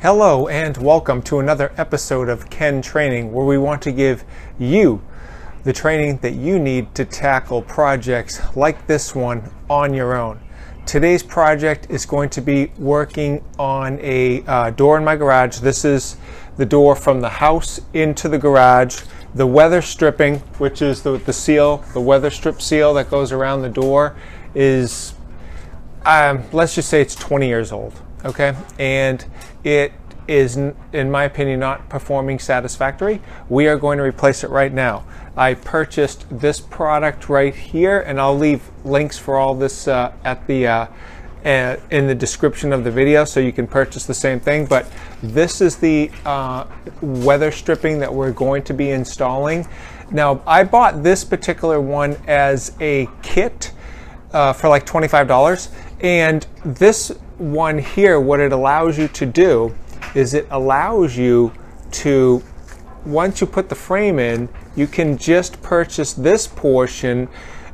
Hello and welcome to another episode of Ken Training, where we want to give you the training that you need to tackle projects like this one on your own. Today's project is going to be working on a door in my garage. This is the door from the house into the garage. The weather stripping, which is the seal, the weather strip seal that goes around the door, is let's just say it's 20 years old. Okay, and it is, in my opinion, not performing satisfactory. We are going to replace it right now. I purchased this product right here, and I'll leave links for all this at the in the description of the video, so you can purchase the same thing. But this is the weather stripping that we're going to be installing. Now, I bought this particular one as a kit for like $25, and this one here, what it allows you to do is it allows you to, once you put the frame in, you can just purchase this portion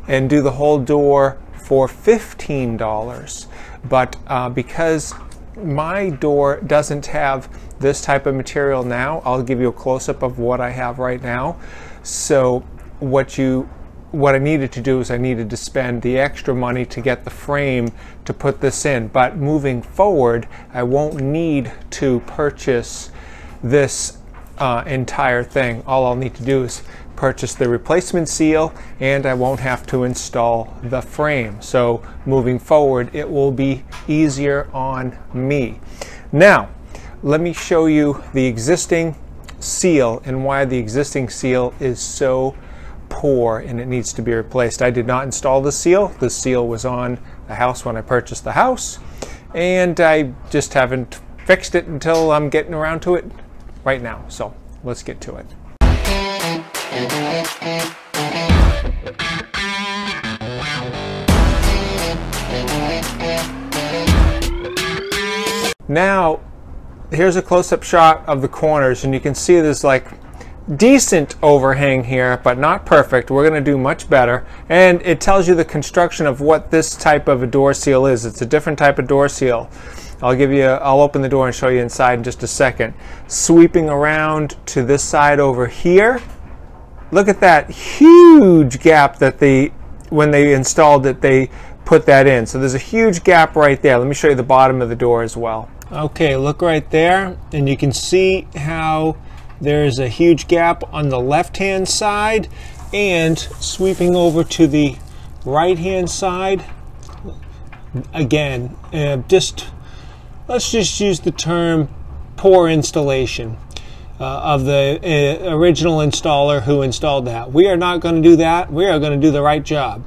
and do the whole door for $15. But because my door doesn't have this type of material now, I'll give you a close-up of what I have right now. So what I needed to do is I needed to spend the extra money to get the frame to put this in. But moving forward, I won't need to purchase this entire thing. All I'll need to do is purchase the replacement seal, and I won't have to install the frame. So moving forward, it will be easier on me. Now, let me show you the existing seal and why the existing seal is so poor and it needs to be replaced. I did not install the seal. The seal was on the house when I purchased the house, and I just haven't fixed it until I'm getting around to it right now. So let's get to it. Now, here's a close-up shot of the corners, and you can see there's like decent overhang here, but not perfect. We're going to do much better, and it tells you the construction of what this type of a door seal is. It's a different type of door seal. I'll open the door and show you inside in just a second. Sweeping around to this side over here, look at that huge gap that when they installed it, they put that in. So there's a huge gap right there. Let me show you the bottom of the door as well. Okay, look right there, and you can see how there's a huge gap on the left-hand side, and sweeping over to the right-hand side, again, let's just use the term poor installation of the original installer who installed that. We are not going to do that. We are going to do the right job.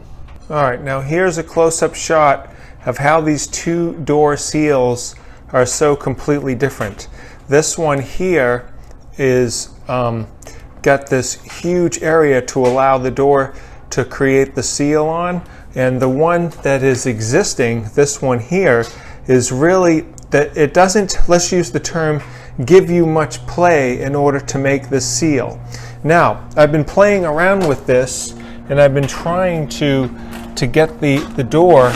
All right, now here's a close-up shot of how these two door seals are so completely different. This one here is got this huge area to allow the door to create the seal on, and the one that is existing, this one here, is really that it doesn't, let's use the term, give you much play in order to make the seal. Now, I've been playing around with this, and I've been trying to get the door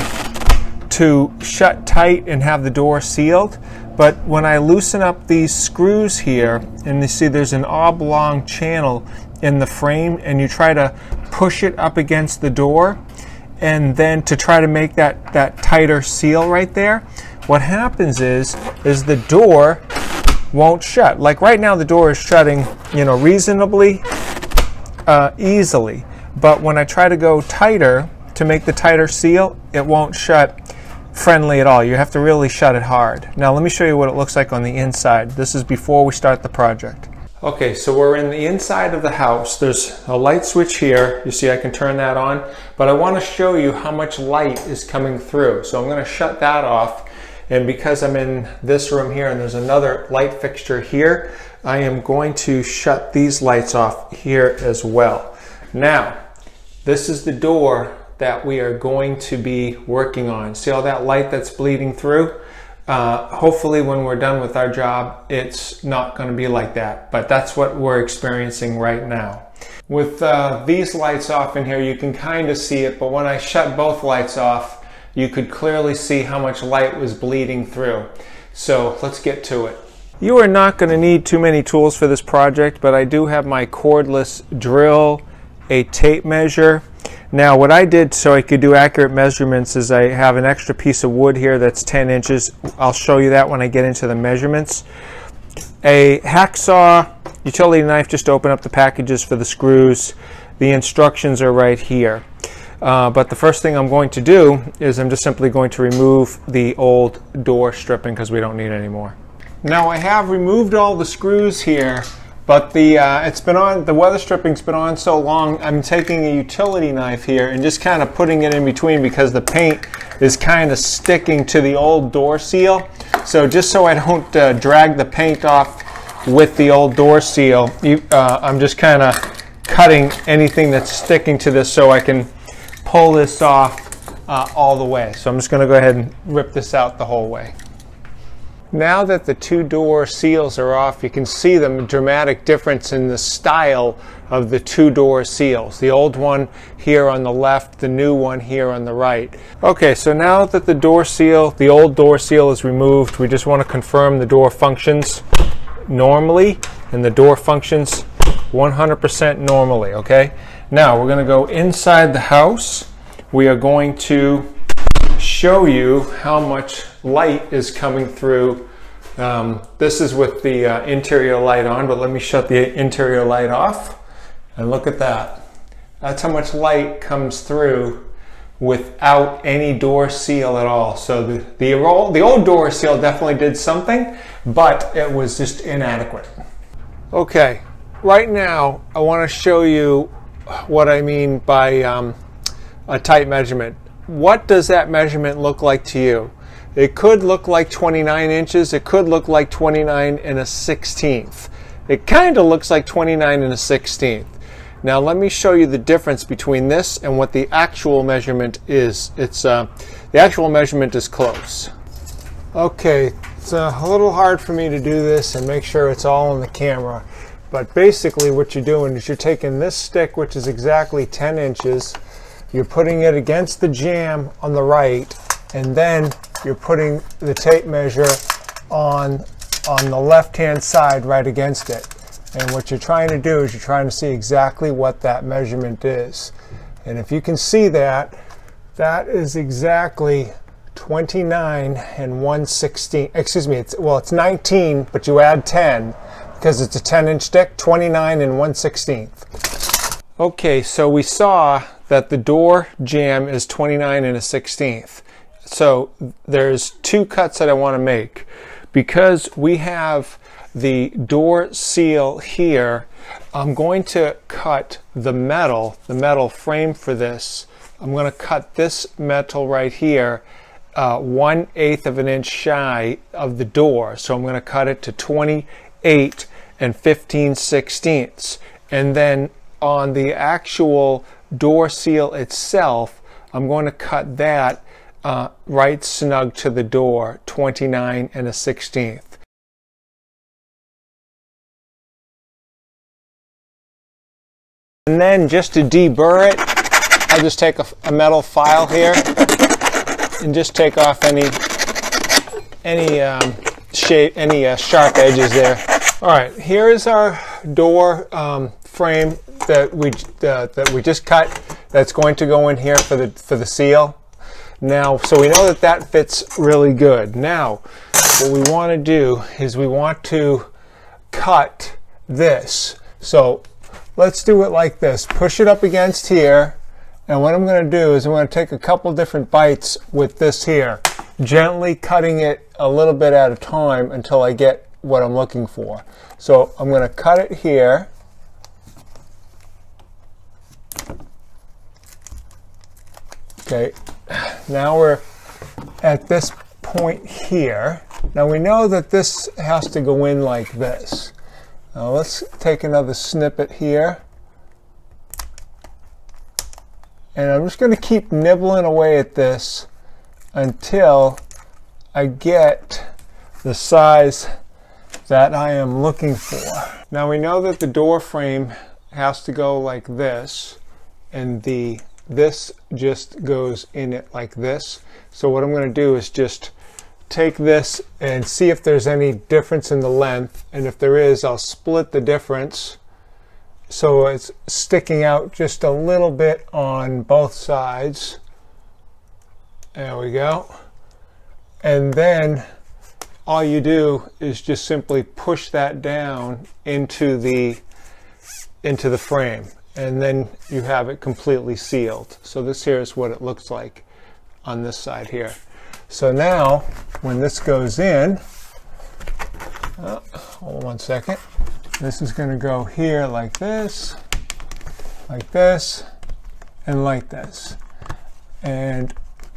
to shut tight and have the door sealed. But when I loosen up these screws here, and you see there's an oblong channel in the frame, and you try to push it up against the door, and then to try to make that tighter seal right there, what happens is the door won't shut. Like right now, the door is shutting, reasonably easily. But when I try to go tighter to make the tighter seal, it won't shut friendly at all. You have to really shut it hard. Now let me show you what it looks like on the inside. This is before we start the project. Okay, so we're in the inside of the house. There's a light switch here. You see I can turn that on, but I want to show you how much light is coming through. So I'm going to shut that off, and because I'm in this room here and there's another light fixture here, I am going to shut these lights off here as well. Now, this is the door that we are going to be working on. See all that light that's bleeding through? Hopefully when we're done with our job, it's not going to be like that, but that's what we're experiencing right now. With these lights off in here, you can kind of see it, but when I shut both lights off, you could clearly see how much light was bleeding through. So let's get to it. You are not going to need too many tools for this project, but I do have my cordless drill, a tape measure. Now what I did so I could do accurate measurements is I have an extra piece of wood here that's 10 inches. I'll show you that when I get into the measurements. A hacksaw, utility knife just to open up the packages for the screws. The instructions are right here. But the first thing I'm going to do is I'm just simply going to remove the old door stripping because we don't need any more. Now I have removed all the screws here, but the weather stripping's been on so long, I'm taking a utility knife here and just kind of putting it in between because the paint is kind of sticking to the old door seal. So just so I don't drag the paint off with the old door seal, I'm just kind of cutting anything that's sticking to this so I can pull this off all the way. So I'm just going to go ahead and rip this out the whole way. Now that the two door seals are off, you can see the dramatic difference in the style of the two door seals. The old one here on the left, the new one here on the right. Okay, so now that the old door seal is removed, we just want to confirm the door functions normally and the door functions 100% normally, okay? Now we're going to go inside the house. We are going to show you how much light is coming through. This is with the interior light on, but let me shut the interior light off and look at that. That's how much light comes through without any door seal at all. So the old door seal definitely did something, but it was just inadequate. Okay, right now I want to show you what I mean by a tight measurement. What does that measurement look like to you? It could look like 29 inches. It could look like 29 1/16. It kind of looks like 29 1/16. Now let me show you the difference between this and what the actual measurement is. The actual measurement is close. Okay, it's a little hard for me to do this and make sure it's all on the camera. But basically what you're doing is you're taking this stick, which is exactly 10 inches, you're putting it against the jamb on the right, and then you're putting the tape measure on the left-hand side right against it. And what you're trying to do is you're trying to see exactly what that measurement is. And if you can see that, that is exactly 29 1/16. Excuse me, it's 19, but you add 10 because it's a 10-inch stick, 29 1/16. Okay, so we saw that the door jamb is 29 1/16. So there's two cuts that I want to make. Because we have the door seal here, I'm going to cut the metal frame for this. I'm going to cut this metal right here 1/8 of an inch shy of the door. So I'm going to cut it to 28 15/16. And then on the actual door seal itself, I'm going to cut that right snug to the door, 29 1/16. And then just to deburr it, I'll just take a metal file here and just take off any sharp edges there. All right, here is our door frame that we just cut. That's going to go in here for the seal. Now, so we know that fits really good. Now, what we want to do is we want to cut this. So let's do it like this. Push it up against here, and what I'm going to do is I'm going to take a couple different bites with this here, gently cutting it a little bit at a time until I get what I'm looking for. So I'm going to cut it here. Okay, now we're at this point here. Now we know that this has to go in like this. Now let's take another snippet here. And I'm just going to keep nibbling away at this until I get the size that I am looking for. Now we know that the door frame has to go like this, and this just goes in it like this. So what I'm going to do is just take this and see if there's any difference in the length, and if there is, I'll split the difference so it's sticking out just a little bit on both sides. There we go. And then all you do is just simply push that down into the frame, and then you have it completely sealed. So this here is what it looks like on this side here. So now when this goes in, hold on one second, this is going to go here like this, and like this, and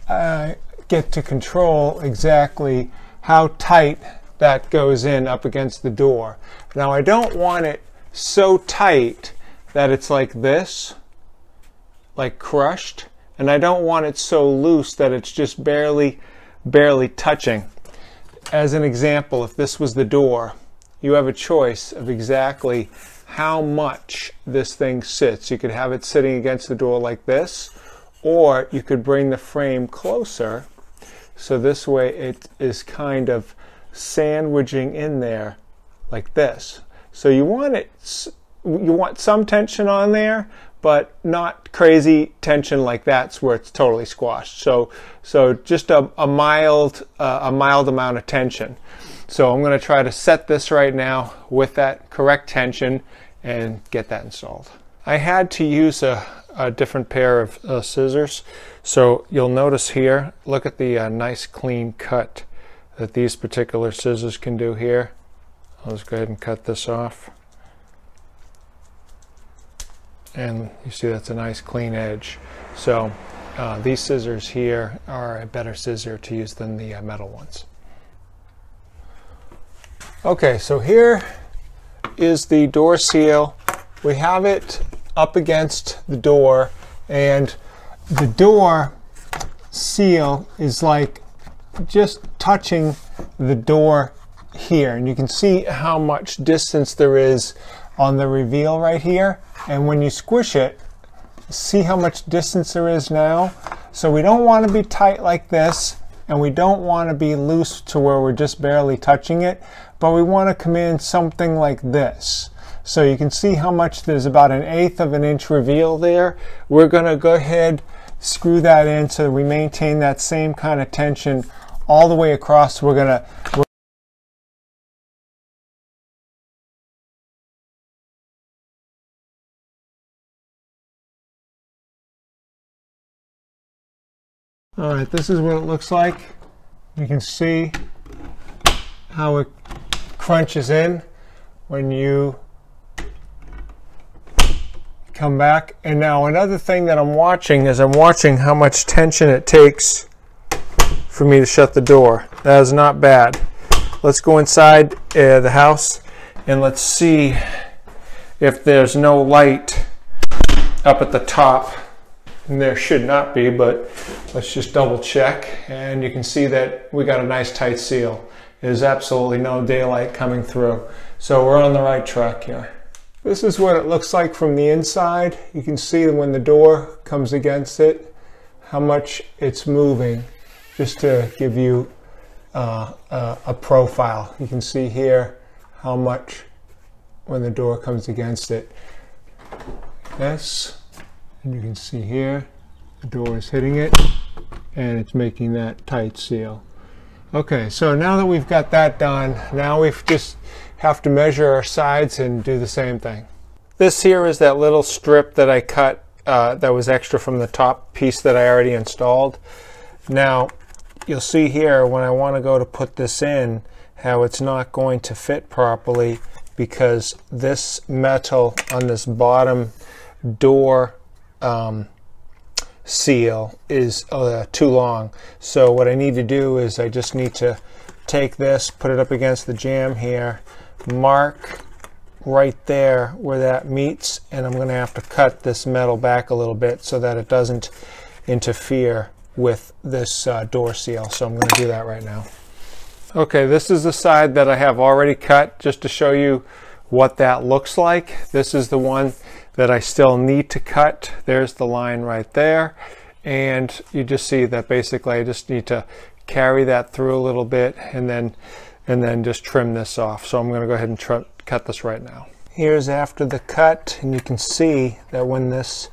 I get to control exactly how tight that goes in up against the door. Now I don't want it so tight that it's like this, like crushed, and I don't want it so loose that it's just barely touching. As an example, if this was the door, you have a choice of exactly how much this thing sits. You could have it sitting against the door like this, or you could bring the frame closer, so this way it is kind of sandwiching in there like this. So you want some tension on there, but not crazy tension like that's where it's totally squashed. So just a mild amount of tension. So I'm going to try to set this right now with that correct tension and get that installed. I had to use a different pair of scissors. So you'll notice here, look at the nice clean cut that these particular scissors can do here. I'll just go ahead and cut this off. And you see that's a nice clean edge. So these scissors here are a better scissor to use than the metal ones. Okay, so here is the door seal. We have it up against the door, and the door seal is like just touching the door here, and you can see how much distance there is on the reveal right here. And when you squish it, see how much distance there is now. So we don't want to be tight like this, and we don't want to be loose to where we're just barely touching it, but we want to come in something like this. So you can see how much there's about 1/8 of an inch reveal there. We're going to go ahead, screw that in so we maintain that same kind of tension all the way across. All right, this is what it looks like. You can see how it crunches in when you come back. And now another thing that I'm watching is how much tension it takes for me to shut the door. That is not bad. Let's go inside the house and let's see if there's no light up at the top. And there should not be, but let's just double check. And you can see that we got a nice tight seal. There's absolutely no daylight coming through. So we're on the right track here. This is what it looks like from the inside. You can see when the door comes against it, how much it's moving, just to give you a profile. You can see here how much when the door comes against it. This. And you can see here, the door is hitting it, and it's making that tight seal. Okay, so now that we've got that done, now we just have to measure our sides and do the same thing. This here is that little strip that I cut that was extra from the top piece that I already installed. Now, you'll see here when I want to go to put this in, how it's not going to fit properly because this metal on this bottom door seal is too long. So what I need to do is I just need to take this, put it up against the jamb here, mark right there where that meets, and I'm going to have to cut this metal back a little bit so that it doesn't interfere with this door seal. So I'm going to do that right now. Okay, this is the side that I have already cut, just to show you what that looks like. This is the one that I still need to cut. There's the line right there, and you just see that basically I just need to carry that through a little bit, and then just trim this off. So I'm going to go ahead and cut this right now. Here's after the cut, and you can see that when this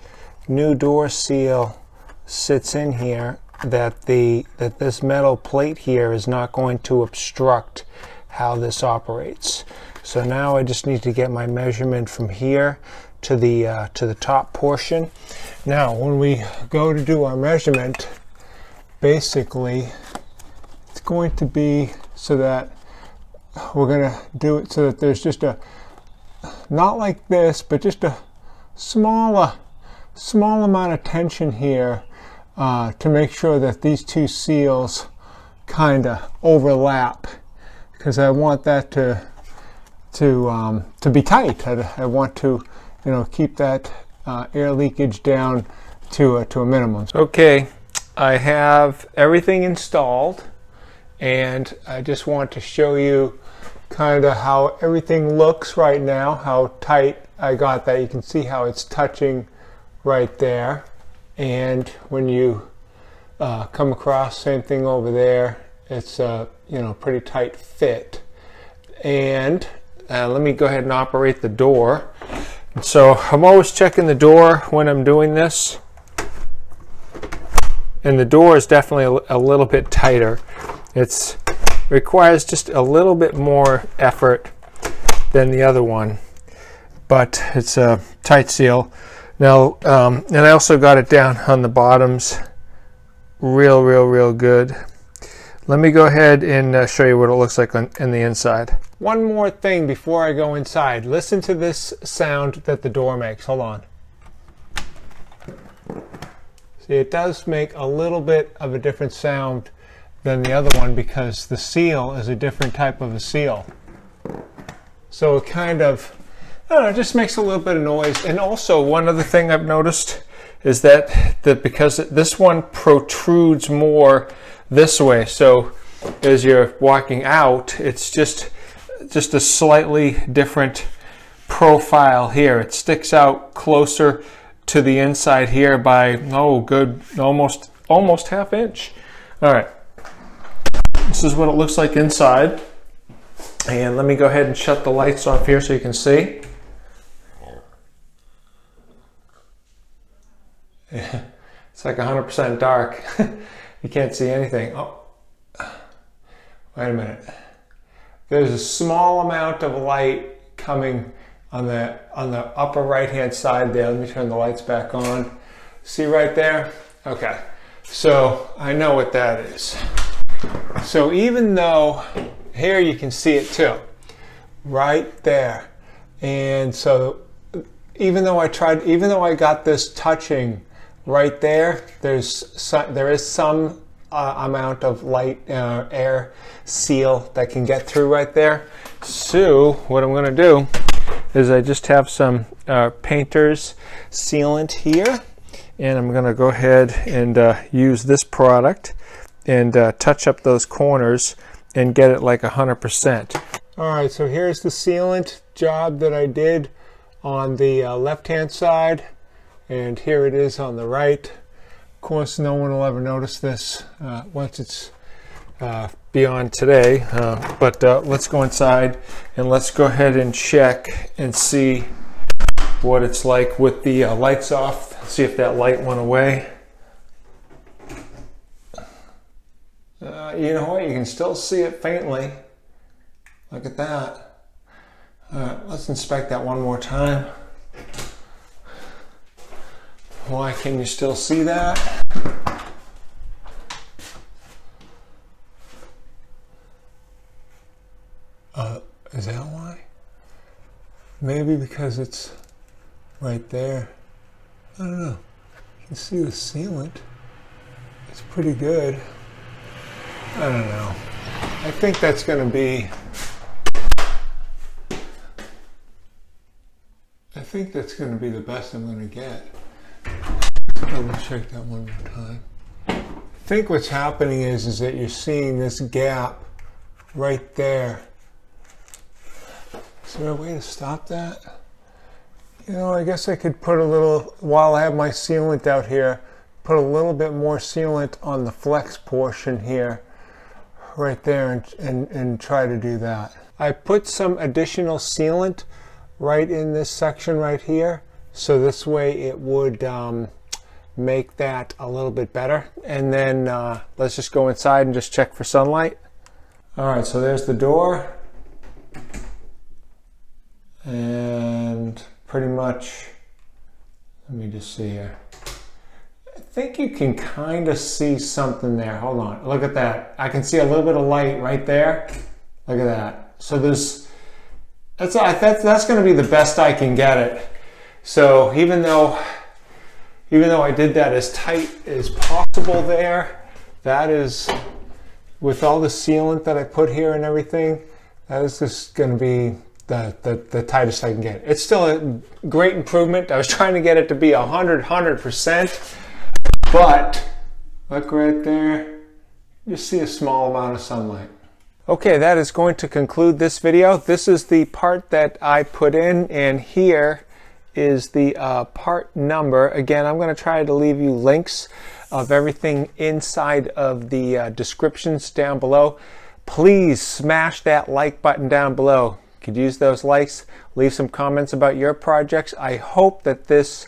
new door seal sits in here, that this metal plate here is not going to obstruct how this operates. So now I just need to get my measurement from here to the top portion. Now when we go to do our measurement, basically it's going to be so that we're going to do it so that there's just a, not like this, but just a small amount of tension here to make sure that these two seals kind of overlap, because I want that to be tight. I want to, you know, keep that air leakage down to a minimum. Okay, I have everything installed, and I just want to show you kind of how everything looks right now, how tight I got that. You can see how it's touching right there, and when you come across, same thing over there, it's you know, pretty tight fit. And let me go ahead and operate the door. So I'm always checking the door when I'm doing this, and the door is definitely a little bit tighter. It requires just a little bit more effort than the other one, but it's a tight seal. Now, and I also got it down on the bottoms real good. Let me go ahead and show you what it looks like in the inside. One more thing before I go inside. Listen to this sound that the door makes. Hold on. See, it does make a little bit of a different sound than the other one because the seal is a different type of a seal. So it kind of, I don't know, it just makes a little bit of noise. And also, one other thing I've noticed is that because this one protrudes more this way, so as you're walking out, it's just a slightly different profile here. It sticks out closer to the inside here by almost half inch. All right, this is what it looks like inside. And let me go ahead and shut the lights off here so you can see. It's like 100% dark. You can't see anything. Oh, wait a minute. There's a small amount of light coming on the upper right hand side there. Let me turn the lights back on. See right there? Okay, so I know what that is. So even though here you can see it too, right there, and so even though I got this touching right there, there is some amount of light air seal that can get through right there. So what I'm going to do is I just have some painter's sealant here, and I'm going to go ahead and use this product and touch up those corners and get it like 100%. Alright, so here's the sealant job that I did on the left hand side, and here it is on the right. Of course, no one will ever notice this once it's beyond today, but let's go inside and let's go ahead and check and see what it's like with the lights off. See if that light went away. You know what, you can still see it faintly. Look at that. Let's inspect that one more time. Why can you still see that? Is that why? Maybe because it's right there. I don't know. You can see the sealant. It's pretty good. I don't know. I think that's going to be... the best I'm going to get. Double check that one more time. I think what's happening is that you're seeing this gap right there. Is there a way to stop that? You know, I guess I could put a little, while I have my sealant out here, put a little bit more sealant on the flex portion here right there and try to do that. I put some additional sealant right in this section right here, so this way it would make that a little bit better. And then let's just go inside and just check for sunlight. All right, so there's the door, and pretty much, let me just see here. I think you can kind of see something there. Hold on, look at that. I can see a little bit of light right there. Look at that. So that's going to be the best I can get it. So even though I did that as tight as possible there, that is, with all the sealant that I put here and everything, that is just going to be the tightest I can get. It's still a great improvement. I was trying to get it to be 100%, but look right there, you see a small amount of sunlight. Okay, that is going to conclude this video. This is the part that I put in, and here is the part number. Again, I'm going to try to leave you links of everything inside of the descriptions down below. Please smash that like button down below. You could use those likes. Leave some comments about your projects. I hope that this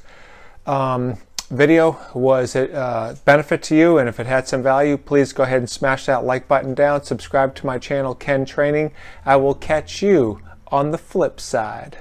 video was a benefit to you, and if it had some value, please go ahead and smash that like button down. Subscribe to my channel, Ken Training. I will catch you on the flip side.